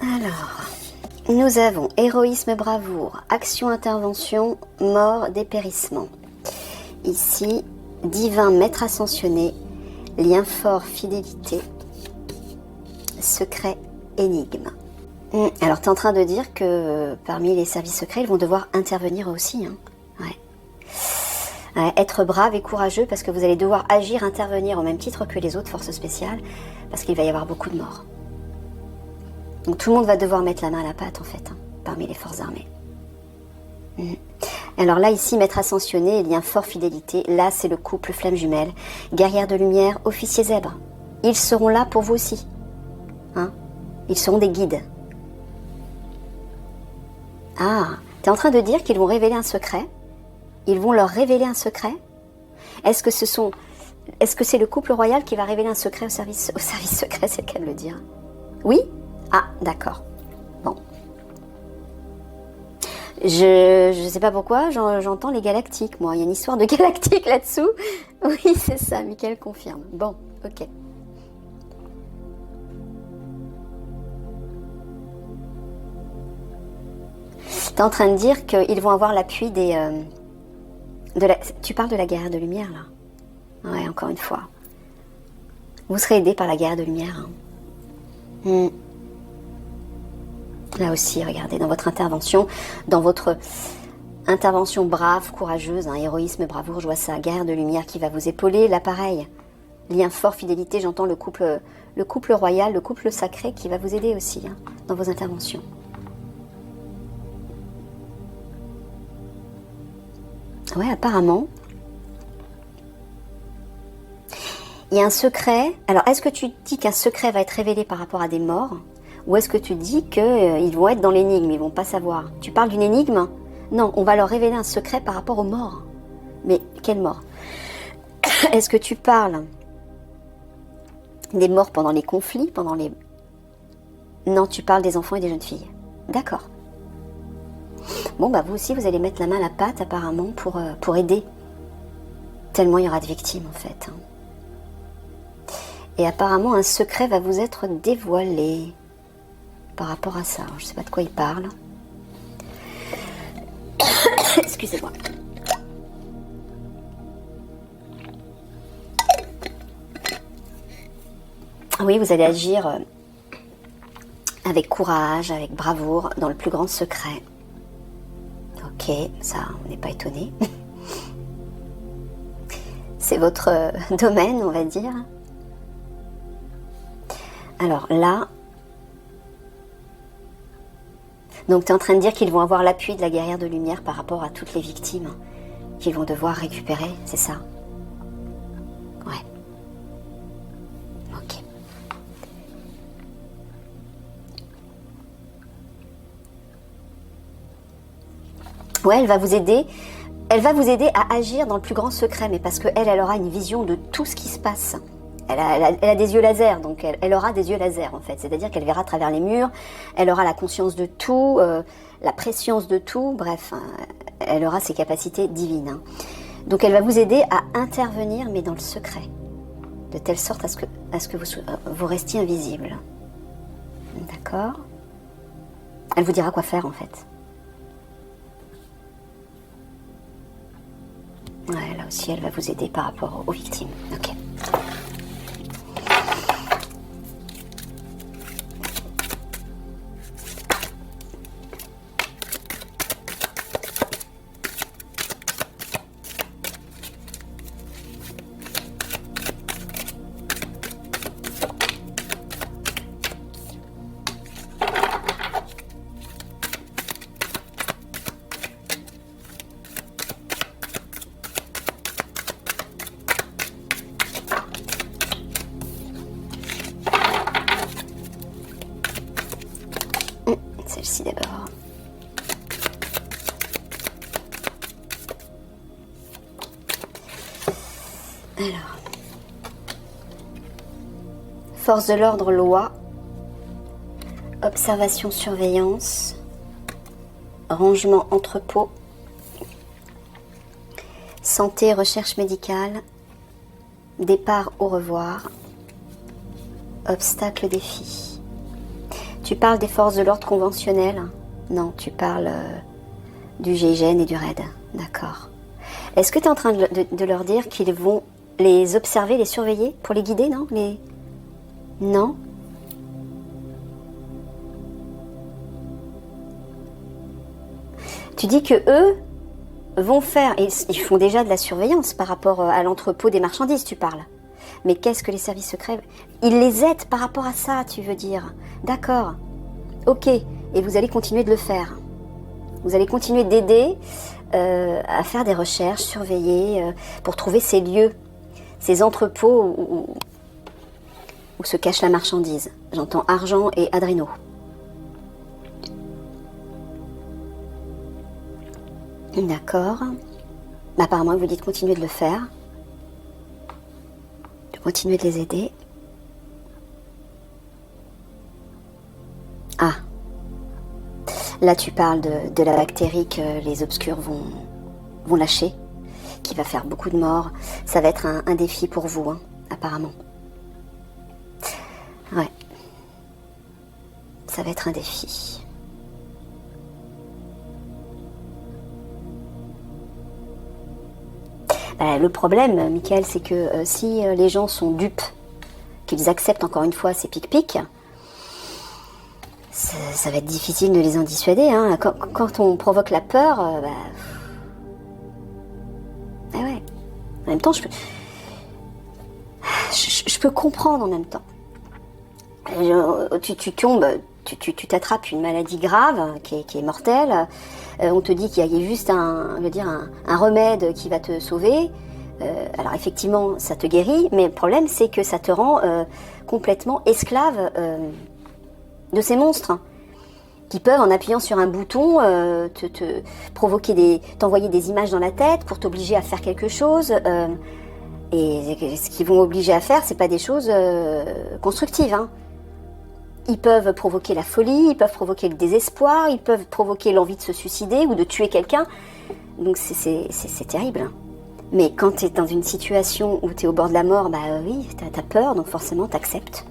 Alors, nous avons héroïsme, bravoure, action, intervention, mort, dépérissement. Ici, divin, maître ascensionné, lien fort, fidélité, secret, énigme. Alors, tu es en train de dire que parmi les services secrets, ils vont devoir intervenir aussi. Hein. Ouais. Être brave et courageux parce que vous allez devoir agir, intervenir au même titre que les autres forces spéciales parce qu'il va y avoir beaucoup de morts. Donc tout le monde va devoir mettre la main à la pâte en fait, hein, parmi les forces armées. Alors là ici, maître ascensionné, lien fort, fidélité, là c'est le couple flamme jumelle, guerrière de lumière, officier zèbre. Ils seront là pour vous aussi. Hein, ils seront des guides. Ah, tu es en train de dire qu'ils vont révéler un secret? Ils vont leur révéler un secret? Est-ce que c'est le couple royal qui va révéler un secret au service secret, c'est le cas de le dire? Oui? Ah, d'accord. Bon. Je sais pas pourquoi, j'entends les galactiques, moi. Il y a une histoire de galactique là-dessous. Oui, c'est ça, Mickaël confirme. Bon, ok. T'es en train de dire qu'ils vont avoir l'appui des... Tu parles de la guerre de lumière, là? Ouais, encore une fois. Vous serez aidé par la guerre de lumière. Hein. Là aussi, regardez, dans votre intervention brave, courageuse, hein, héroïsme, bravoure, je vois ça, guerre de lumière qui va vous épauler, là pareil, lien fort, fidélité, j'entends le couple royal, le couple sacré qui va vous aider aussi, hein, dans vos interventions. Ouais, apparemment, il y a un secret. Alors, est-ce que tu dis qu'un secret va être révélé par rapport à des morts? Ou est-ce que tu dis qu'ils vont être dans l'énigme, ils vont pas savoir? Tu parles d'une énigme? Non, on va leur révéler un secret par rapport aux morts. Mais quelle mort? Est-ce que tu parles des morts pendant les conflits, Non, tu parles des enfants et des jeunes filles. D'accord. Bon, bah vous aussi, vous allez mettre la main à la pâte apparemment pour aider. Tellement il y aura de victimes en fait. Et apparemment, un secret va vous être dévoilé par rapport à ça. Je ne sais pas de quoi il parle. Excusez-moi. Oui, vous allez agir avec courage, avec bravoure, dans le plus grand secret. Ok, ça, on n'est pas étonné. C'est votre domaine, on va dire. Alors là, donc tu es en train de dire qu'ils vont avoir l'appui de la guerrière de lumière par rapport à toutes les victimes qu'ils vont devoir récupérer, c'est ça? Ouais. Ok. Ouais, elle va vous aider. Elle va vous aider à agir dans le plus grand secret, mais parce qu'elle aura une vision de tout ce qui se passe. Elle a des yeux laser, donc elle aura des yeux laser en fait. C'est-à-dire qu'elle verra à travers les murs, elle aura la conscience de tout, la préscience de tout, bref, elle aura ses capacités divines. Hein. Donc elle va vous aider à intervenir, mais dans le secret, de telle sorte à ce que vous restiez invisible. D'accord? Elle vous dira quoi faire en fait. Ouais, là aussi, elle va vous aider par rapport aux victimes. Ok. Celle-ci d'abord. Alors. Force de l'ordre, loi. Observation, surveillance. Rangement, entrepôt. Santé, recherche médicale. Départ, au revoir. Obstacle, défi. Tu parles des forces de l'ordre conventionnelles? Non, tu parles du GIGN et du RAID. D'accord. Est-ce que tu es en train de leur dire qu'ils vont les observer, les surveiller pour les guider, non? Non? Tu dis que eux vont faire, ils font déjà de la surveillance par rapport à l'entrepôt des marchandises, tu parles. Mais qu'est-ce que les services secrets? Ils les aident par rapport à ça, tu veux dire? D'accord. Ok. Et vous allez continuer de le faire. Vous allez continuer d'aider à faire des recherches, surveiller, pour trouver ces lieux, ces entrepôts où se cache la marchandise. J'entends argent et adrénaux. D'accord. Apparemment, vous dites continuer de le faire. De continuer de les aider. Ah. Là, tu parles de la bactérie que les obscurs vont lâcher, qui va faire beaucoup de morts. Ça va être un défi pour vous, hein, apparemment. Ouais. Ça va être un défi. Le problème, Michael, c'est que si les gens sont dupes, qu'ils acceptent encore une fois ces pic-pics, ça va être difficile de les en dissuader. Hein. Quand on provoque la peur, ah ouais. En même temps, je peux comprendre en même temps. Tu tombes, tu t'attrapes une maladie grave qui est mortelle. On te dit qu'il y a juste un remède qui va te sauver. Alors effectivement, ça te guérit, mais le problème, c'est que ça te rend complètement esclave de ces monstres qui peuvent, en appuyant sur un bouton, t'envoyer des images dans la tête pour t'obliger à faire quelque chose. Et ce qu'ils vont obliger à faire, c'est pas des choses constructives. Hein. Ils peuvent provoquer la folie, ils peuvent provoquer le désespoir, ils peuvent provoquer l'envie de se suicider ou de tuer quelqu'un. Donc c'est terrible. Mais quand tu es dans une situation où tu es au bord de la mort, oui, tu as peur, donc forcément tu acceptes.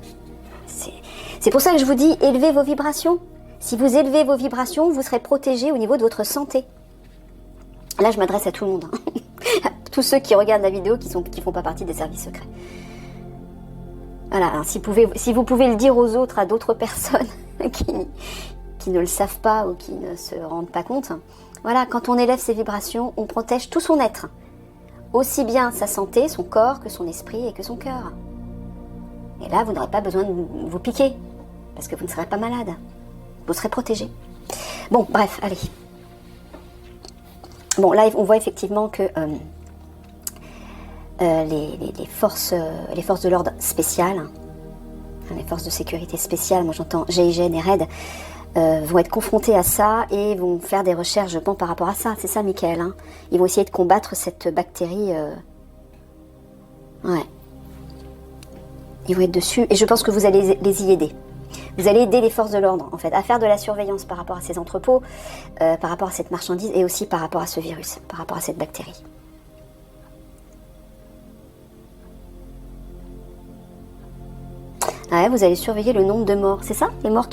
C'est pour ça que je vous dis, élevez vos vibrations. Si vous élevez vos vibrations, vous serez protégé au niveau de votre santé. Là, je m'adresse à tout le monde. Hein. À tous ceux qui regardent la vidéo qui font pas partie des services secrets. Voilà, alors si vous pouvez le dire aux autres, à d'autres personnes qui ne le savent pas ou qui ne se rendent pas compte, voilà, quand on élève ses vibrations, on protège tout son être. Aussi bien sa santé, son corps, que son esprit et que son cœur. Et là, vous n'aurez pas besoin de vous piquer, parce que vous ne serez pas malade. Vous serez protégé. Bon, bref, allez. Bon, là, on voit effectivement que les forces de l'ordre spéciales, les forces de sécurité spéciales, moi j'entends GIGN et RAID, vont être confrontés à ça et vont faire des recherches, je pense, par rapport à ça. C'est ça, Michael. Hein. Ils vont essayer de combattre cette bactérie. Ouais. Ils vont être dessus et je pense que vous allez les y aider. Vous allez aider les forces de l'ordre, en fait, à faire de la surveillance par rapport à ces entrepôts, par rapport à cette marchandise et aussi par rapport à ce virus, par rapport à cette bactérie. Ouais, vous allez surveiller le nombre de morts, c'est ça? Les morts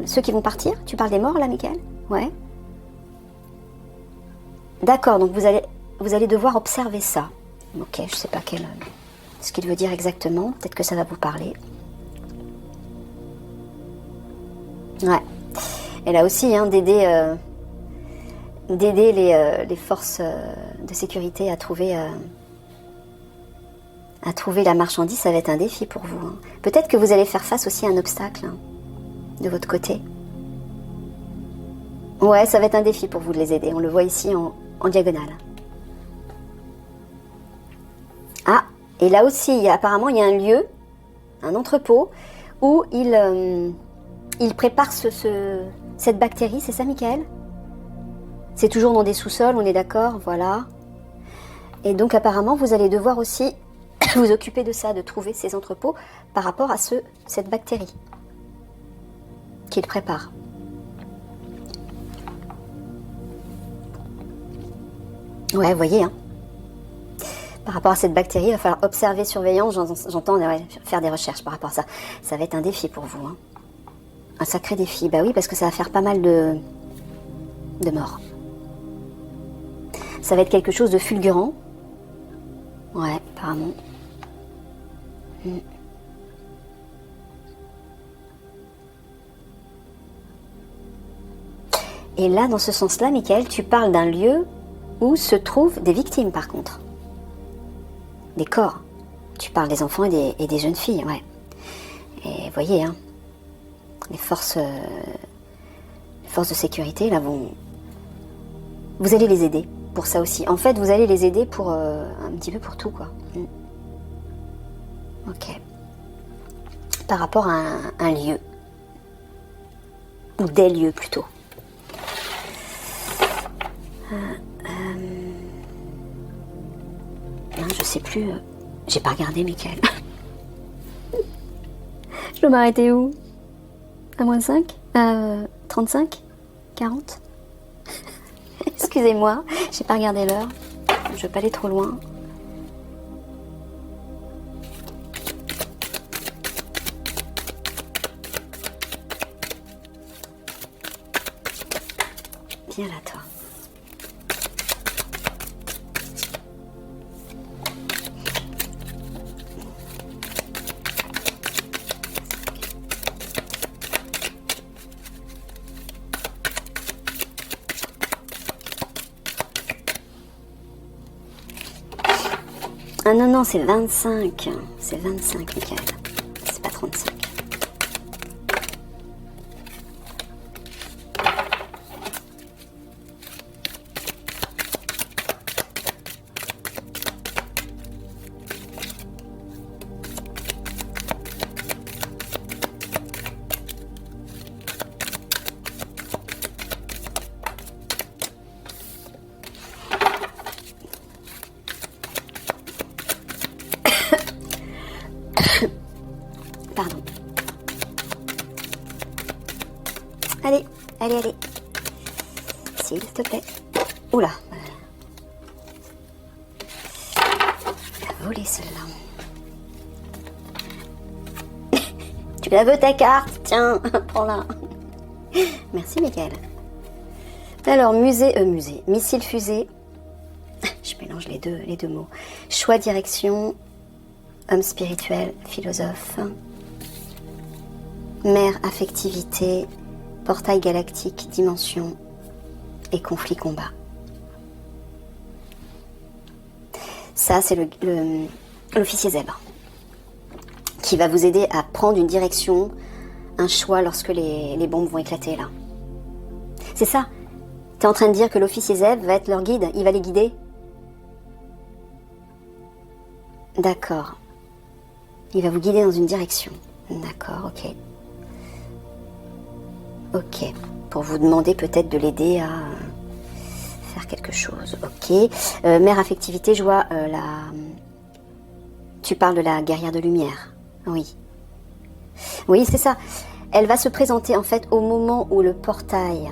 ceux qui vont partir? Tu parles des morts là, Michael? Ouais. D'accord, donc vous allez devoir observer ça. Ok, je sais pas ce qu'il veut dire exactement. Peut-être que ça va vous parler. Ouais. Et là aussi, hein, d'aider les forces de sécurité à trouver la marchandise, ça va être un défi pour vous. Hein. Peut-être que vous allez faire face aussi à un obstacle hein, de votre côté. Ouais, ça va être un défi pour vous de les aider. On le voit ici en diagonale. Ah, et là aussi, apparemment, il y a un lieu, un entrepôt, où il prépare cette bactérie. C'est ça, Michael? C'est toujours dans des sous-sols, on est d'accord, voilà. Et donc, apparemment, vous allez devoir aussi vous occuper de ça, de trouver ces entrepôts par rapport à cette bactérie qu'il prépare. Ouais, vous voyez, hein. Par rapport à cette bactérie, il va falloir observer, surveillance, j'entends ouais, faire des recherches par rapport à ça. Ça va être un défi pour vous. Hein. Un sacré défi. Bah oui, parce que ça va faire pas mal de morts. Ça va être quelque chose de fulgurant. Ouais, apparemment. Et là, dans ce sens-là, Michael, tu parles d'un lieu où se trouvent des victimes, par contre. Des corps. Tu parles des enfants et des jeunes filles, ouais. Et vous voyez, hein, les forces de sécurité, là, vous allez les aider pour ça aussi. En fait, vous allez les aider pour un petit peu pour tout, quoi. Ok. Par rapport à un lieu. Ou des lieux, plutôt. Non, je sais plus. J'ai pas regardé, Michael. Je dois m'arrêter où? À moins 5? À 35? 40? Excusez-moi, j'ai pas regardé l'heure. Je veux pas aller trop loin. Viens là, toi. Ah non, non, c'est 25. C'est 25, Michael. C'est pas 35. Pardon. Allez, allez, allez. S'il te plaît. Oula. Elle a volé celle-là. Tu la veux ta carte? Tiens, prends-la. Merci, Michael. Alors, musée. Missile fusée. Je mélange les deux mots. Choix, direction. Homme spirituel, philosophe. Mer, affectivité. Portail galactique, dimension. Et conflit, combat. Ça, c'est l'officier zèbre. Qui va vous aider à prendre une direction, un choix lorsque les bombes vont éclater, là. C'est ça. Tu es en train de dire que l'officier zèbre va être leur guide, il va les guider? D'accord. Il va vous guider dans une direction. D'accord, ok. Ok. Pour vous demander peut-être de l'aider à faire quelque chose. Ok. Mère affectivité, je vois Tu parles de la guerrière de lumière. Oui. Oui, c'est ça. Elle va se présenter en fait au moment où le portail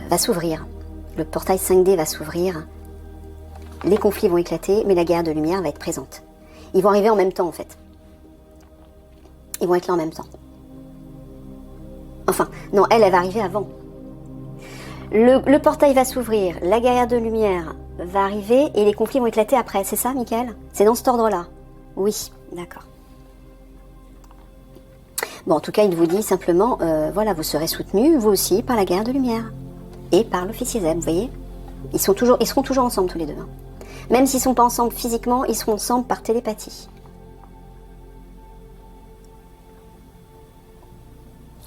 va s'ouvrir. Le portail 5D va s'ouvrir. Les conflits vont éclater, mais la guerrière de lumière va être présente. Ils vont arriver en même temps, en fait. Ils vont être là en même temps. Enfin, non, elle va arriver avant. Le portail va s'ouvrir, la guerrière de lumière va arriver et les conflits vont éclater après. C'est ça, Michael? C'est dans cet ordre-là? Oui, d'accord. Bon, en tout cas, il vous dit simplement, voilà, vous serez soutenu, vous aussi, par la guerrière de lumière. Et par l'officier zèbre, vous voyez? Ils seront toujours ensemble, tous les deux. Hein. Même s'ils ne sont pas ensemble physiquement, ils seront ensemble par télépathie.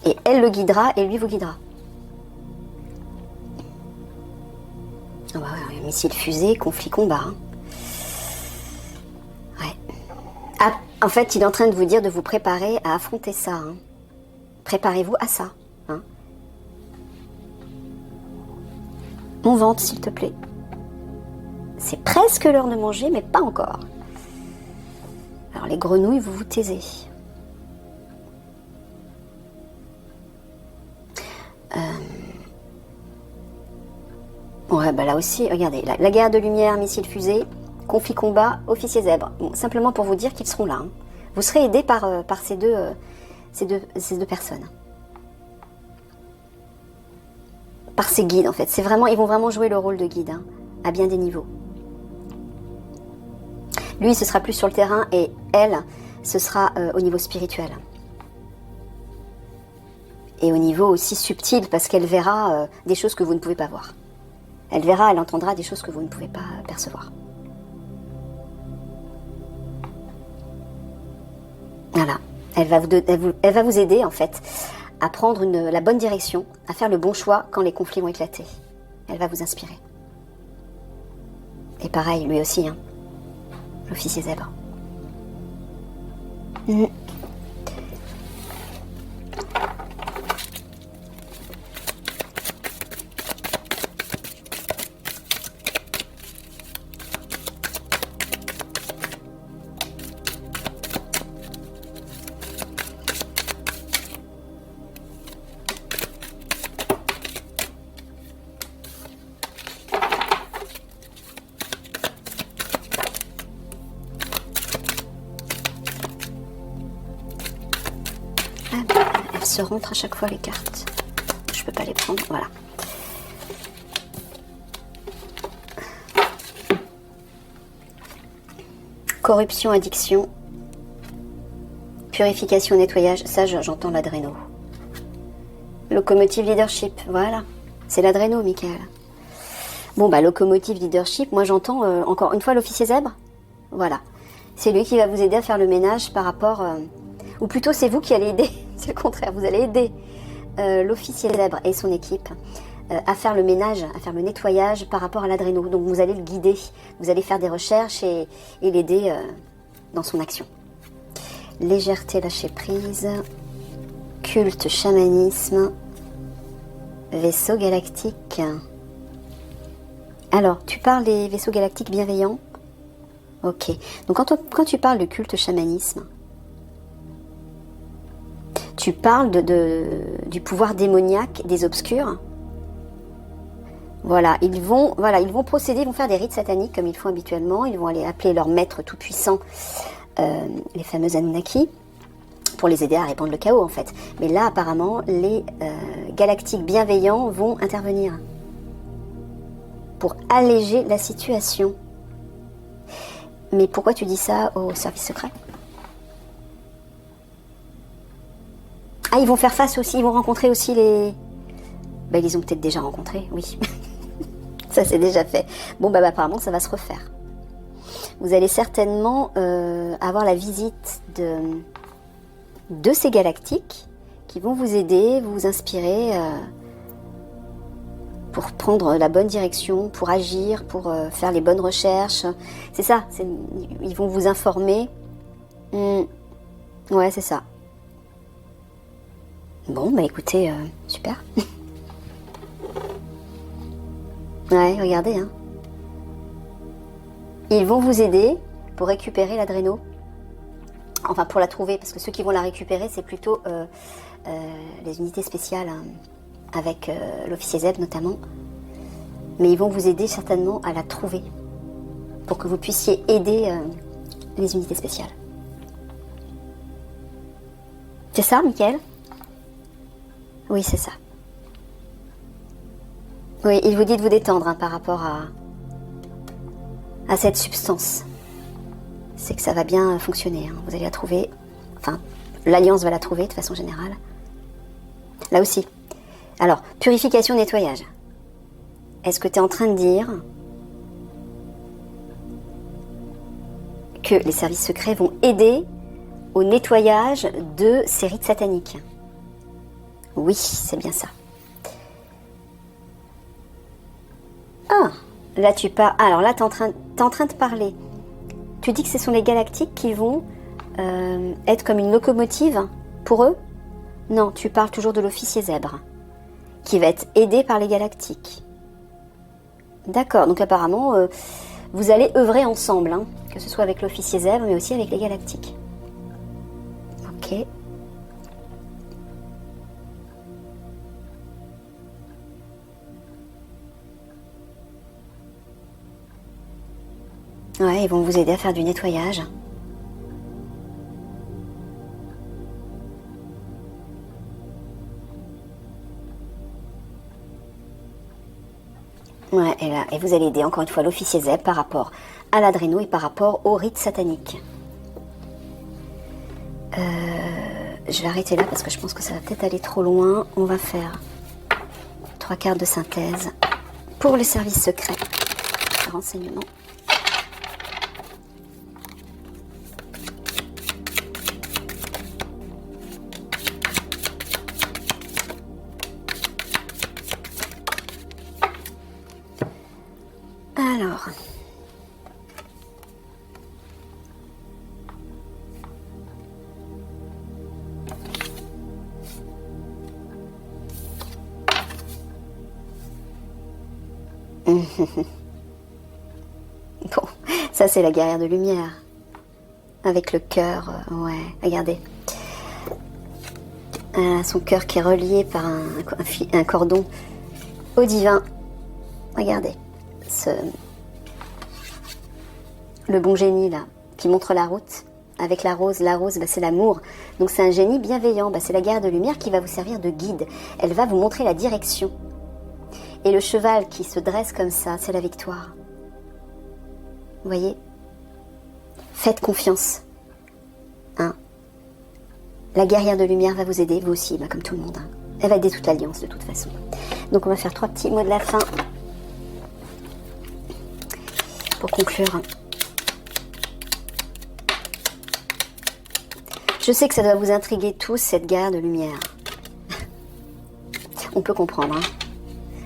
Et elle le guidera et lui vous guidera. Oh bah ouais, missile fusée, conflit combat. Hein. Ouais. Ah, en fait, il est en train de vous dire de vous préparer à affronter ça. Hein. Préparez-vous à ça. Hein. Mon ventre, s'il te plaît. C'est presque l'heure de manger, mais pas encore. Alors les grenouilles, vous vous taisez. Ouais, bah là aussi, regardez, la guerre de lumière, missile fusée, conflit combat, officier zèbre. Bon, simplement pour vous dire qu'ils seront là. Hein. Vous serez aidés par ces ces deux personnes. Par ces guides en fait. Ils vont vraiment jouer le rôle de guide, hein, à bien des niveaux. Lui, ce sera plus sur le terrain et elle, ce sera au niveau spirituel. Et au niveau aussi subtil, parce qu'elle verra des choses que vous ne pouvez pas voir. Elle verra, elle entendra des choses que vous ne pouvez pas percevoir. Voilà. Elle va vous aider, en fait, à prendre la bonne direction, à faire le bon choix quand les conflits vont éclater. Elle va vous inspirer. Et pareil, lui aussi, hein. L'officier zèbre. Elles se rentrent à chaque fois les cartes. Je peux pas les prendre, voilà. Corruption, addiction, purification, nettoyage, ça j'entends l'adréno. Locomotive leadership, voilà. C'est l'adréno, Michael. Bon, bah, locomotive leadership, moi j'entends encore une fois l'officier zèbre. Voilà. C'est lui qui va vous aider à faire le ménage par rapport... ou plutôt, c'est vous qui allez aider. C'est le contraire, vous allez aider l'officier zèbre et son équipe à faire le ménage, à faire le nettoyage par rapport à l'adréno. Donc vous allez le guider, vous allez faire des recherches et l'aider dans son action. Légèreté, lâcher prise, culte, chamanisme, vaisseau galactique. Alors, tu parles des vaisseaux galactiques bienveillants? Ok. Donc quand tu parles de culte, chamanisme, tu parles du pouvoir démoniaque des obscurs. Voilà, ils vont procéder, ils vont faire des rites sataniques comme ils font habituellement. Ils vont aller appeler leur maître tout-puissant, les fameux Anunnaki, pour les aider à répandre le chaos en fait. Mais là, apparemment, les galactiques bienveillants vont intervenir pour alléger la situation. Mais pourquoi tu dis ça au service secret? Ah, ils vont faire face aussi, ils vont rencontrer aussi les... Ben, ils les ont peut-être déjà rencontrés, oui. Ça, c'est déjà fait. Bon, bah, apparemment, ça va se refaire. Vous allez certainement avoir la visite de ces galactiques qui vont vous aider, vous inspirer pour prendre la bonne direction, pour agir, pour faire les bonnes recherches. C'est ça, ils vont vous informer. Ouais, c'est ça. Bon, bah écoutez, super. Ouais, regardez, hein. Ils vont vous aider pour récupérer l'adréno. Enfin, pour la trouver, parce que ceux qui vont la récupérer, c'est plutôt les unités spéciales, hein, avec l'officier Zeb notamment. Mais ils vont vous aider certainement à la trouver, pour que vous puissiez aider les unités spéciales. C'est ça, Mickaël? Oui, c'est ça. Oui, il vous dit de vous détendre, hein, par rapport à cette substance. C'est que ça va bien fonctionner, hein. Vous allez la trouver. Enfin, l'Alliance va la trouver de façon générale. Là aussi. Alors, purification, nettoyage. Est-ce que tu es en train de dire que les services secrets vont aider au nettoyage de ces rites sataniques? Oui, c'est bien ça. Ah, là tu parles. Alors là, t'es en train de parler. Tu dis que ce sont les galactiques qui vont être comme une locomotive pour eux? Non, tu parles toujours de l'officier zèbre, qui va être aidé par les galactiques. D'accord, donc apparemment, vous allez œuvrer ensemble, hein, que ce soit avec l'officier zèbre, mais aussi avec les galactiques. Ok. Ouais, ils vont vous aider à faire du nettoyage. Ouais, et, là, et vous allez aider encore une fois l'officier Zeb par rapport à l'adréno et par rapport au rite satanique. Je vais arrêter là parce que je pense que ça va peut-être aller trop loin. On va faire 3 cartes de synthèse pour le service secret. Renseignement. Alors... Bon, ça c'est la guerrière de lumière. Avec le cœur, ouais, regardez. Son cœur qui est relié par un cordon au divin. Regardez. Le bon génie là, qui montre la route. Avec la rose, bah, c'est l'amour. Donc c'est un génie bienveillant, bah, c'est la guerrière de lumière qui va vous servir de guide. Elle va vous montrer la direction. Et le cheval qui se dresse comme ça, c'est la victoire. Vous voyez? Faites confiance. Hein? La guerrière de lumière va vous aider, vous aussi, bah, comme tout le monde. Hein. Elle va aider toute l'alliance de toute façon. Donc on va faire 3 petits mots de la fin. Pour conclure. Je sais que ça doit vous intriguer tous, cette guerre de lumière. On peut comprendre, hein.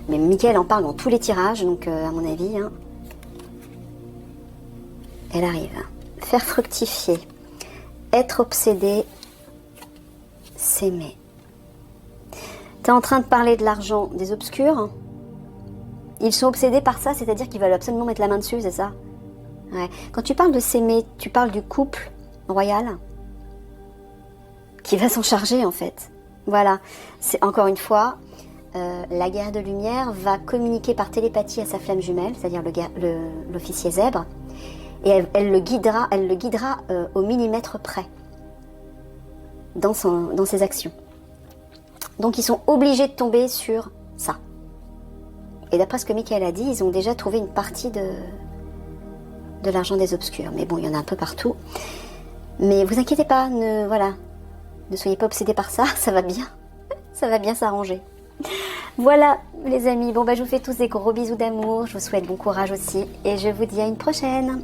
Mais Michael en parle dans tous les tirages, donc à mon avis, hein, elle arrive. Faire fructifier, être obsédé, s'aimer. T'es en train de parler de l'argent des obscurs. Ils sont obsédés par ça, c'est-à-dire qu'ils veulent absolument mettre la main dessus, c'est ça? Ouais. Quand tu parles de s'aimer, tu parles du couple royal qui va s'en charger en fait. Voilà, c'est encore une fois, la guerrière de lumière va communiquer par télépathie à sa flamme jumelle, c'est-à-dire l'officier zèbre, et elle le guidera au millimètre près dans ses actions. Donc ils sont obligés de tomber sur ça. Et d'après ce que Michael a dit, ils ont déjà trouvé une partie de l'argent des obscurs. Mais bon, il y en a un peu partout. Mais vous inquiétez pas, ne soyez pas obsédés par ça, ça va bien. Ça va bien s'arranger. Voilà les amis, bon bah je vous fais tous des gros bisous d'amour, je vous souhaite bon courage aussi et je vous dis à une prochaine.